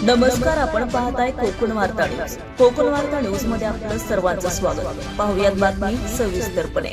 नमस्कार, आपण पाहताय कोकण वार्ता न्यूज. कोकण वार्ता न्यूज मध्ये आपलं सर्वांचं स्वागत. पाहुयात बातमी सविस्तरपणे.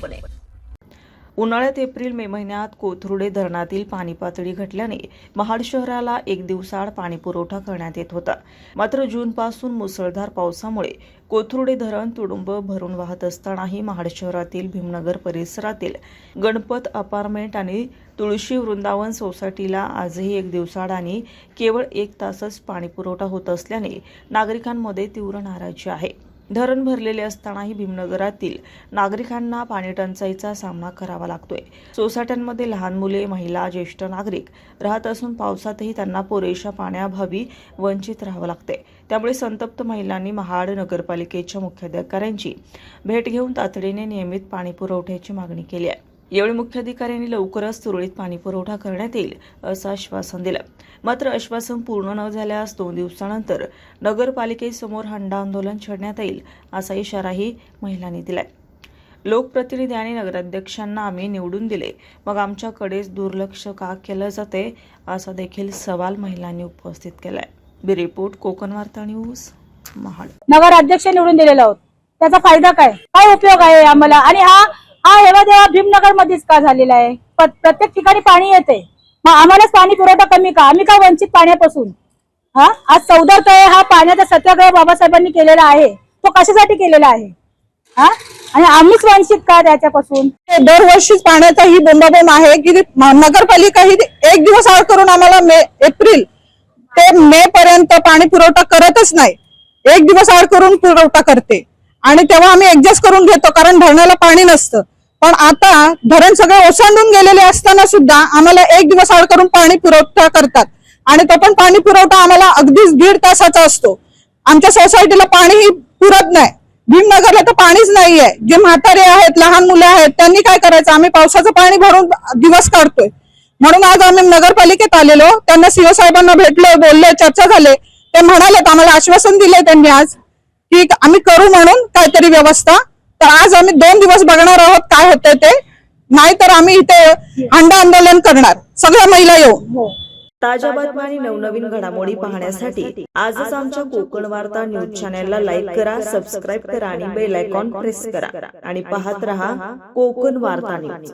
उन्हाळ्यात एप्रिल-मे महिन्यात कोथरुडे धरणातील पाणी पातळी घटल्याने महाड शहराला एक दिवसाआड पाणी पुरवठा करण्यात येत होता. मात्र जूनपासून मुसळधार पावसामुळे कोथरुडे धरण तुडुंब भरून वाहत असतानाही महाड शहरातील भीमनगर परिसरातील गणपत अपार्टमेंट आणि तुळशी वृंदावन सोसायटीला आजही एक दिवसाआड आणि केवळ 1 तासच पाणी पुरवठा होत असल्याने नागरिकांमध्ये तीव्र नाराजी आहे. धरण भरलेले असतानाही भीमनगरातील नागरिकांना पाणी टंचाईचा सामना करावा लागतोय. सोसायट्यांमध्ये लहान मुले, महिला, ज्येष्ठ नागरिक राहत असून पावसातही त्यांना पुरेशा पाण्याअभावी वंचित राहावं लागते. त्यामुळे संतप्त महिलांनी महाड नगरपालिकेच्या मुख्याधिकाऱ्यांची भेट घेऊन तातडीने नियमित पाणी पुरवठ्याची मागणी केली आहे. यावेळी मुख्याधिकाऱ्यांनी लवकरच सुरळीत पाणी पुरवठा करण्यात येईल असं आश्वासन दिलं. मात्र आश्वासन पूर्ण न झाल्यास 2 दिवसानंतर नगरपालिकेसमोर हंडा आंदोलन छेडण्यात येईल असा इशाराही महिलांनी दिलाय. लोकप्रतिनिधी आणि नगराध्यक्षांना आम्ही निवडून दिले, मग आमच्याकडेच दुर्लक्ष का केलं जाते असा देखील सवाल महिलांनी उपस्थित केलाय. ब्युरो रिपोर्ट, कोकण वार्ता न्यूज, महाड. नगराध्यक्ष निवडून दिलेला आहोत, त्याचा फायदा काय काय उपयोग आहे आम्हाला? आणि हा हेवा भीमनगर मध्येच का झालेला आहे? प्रत्येक ठिकाणी पाणी येते, मग आम्हालाच पाणी पुरवठा कमी का? आम्ही का वंचित पाण्यापासून? आज 14 तळे हा पाण्याचा सत्याग्रह बाबासाहेबांनी केलेला आहे, तो कशासाठी केलेला आहे? आणि आम्हीच वंचित का त्याच्यापासून? दरवर्षीच पाण्याचा ही बोंबाबोंब आहे की नगरपालिका ही एक दिवस आड करून आम्हाला एप्रिल ते मे पर्यंत पाणी पुरवठा करतच नाही. एक दिवस आड करून पुरवठा करते आणि तेव्हा आम्ही ऍडजस्ट करून घेतो, कारण धरणाला पाणी नसतं. पण आता धरण सगळे ओसंडून गेलेले असताना सुद्धा आम्हाला एक दिवस आड करून पाणी पुरवठा करतात आणि तो पण पाणी पुरवठा आम्हाला अगदीच 1.5 तासाचा असतो. आमच्या सोसायटीला पाणीही पुरत नाही. भीमनगरला तर पाणीच नाहीये. जे म्हातारे आहेत, लहान मुलं आहेत, त्यांनी काय करायचं? आम्ही पावसाचं पाणी भरून दिवस काढतोय. म्हणून आज आम्ही नगरपालिकेत आलेलो, त्यांना सीओ साहेबांना भेटलो, बोलले, चर्चा झाले. ते म्हणाले, आम्हाला आश्वासन दिले त्यांनी आज की आम्ही करू म्हणून काहीतरी व्यवस्था. तर आज आम्ही 2 दिवस बघणार आहोत काय होतंय ते, नाहीतर आम्ही इथे हंडा आंदोलन करणार, सगळ्या महिला येऊन. ताज्या बातम्या आणि नवनवीन घडामोडी पाहण्यासाठी आजच आमच्या कोकण वार्ता न्यूज चॅनलला लाईक करा, सबस्क्राईब करा आणि बेल आयकॉन प्रेस करा आणि पाहत रहा कोकण वार्ता न्यूज.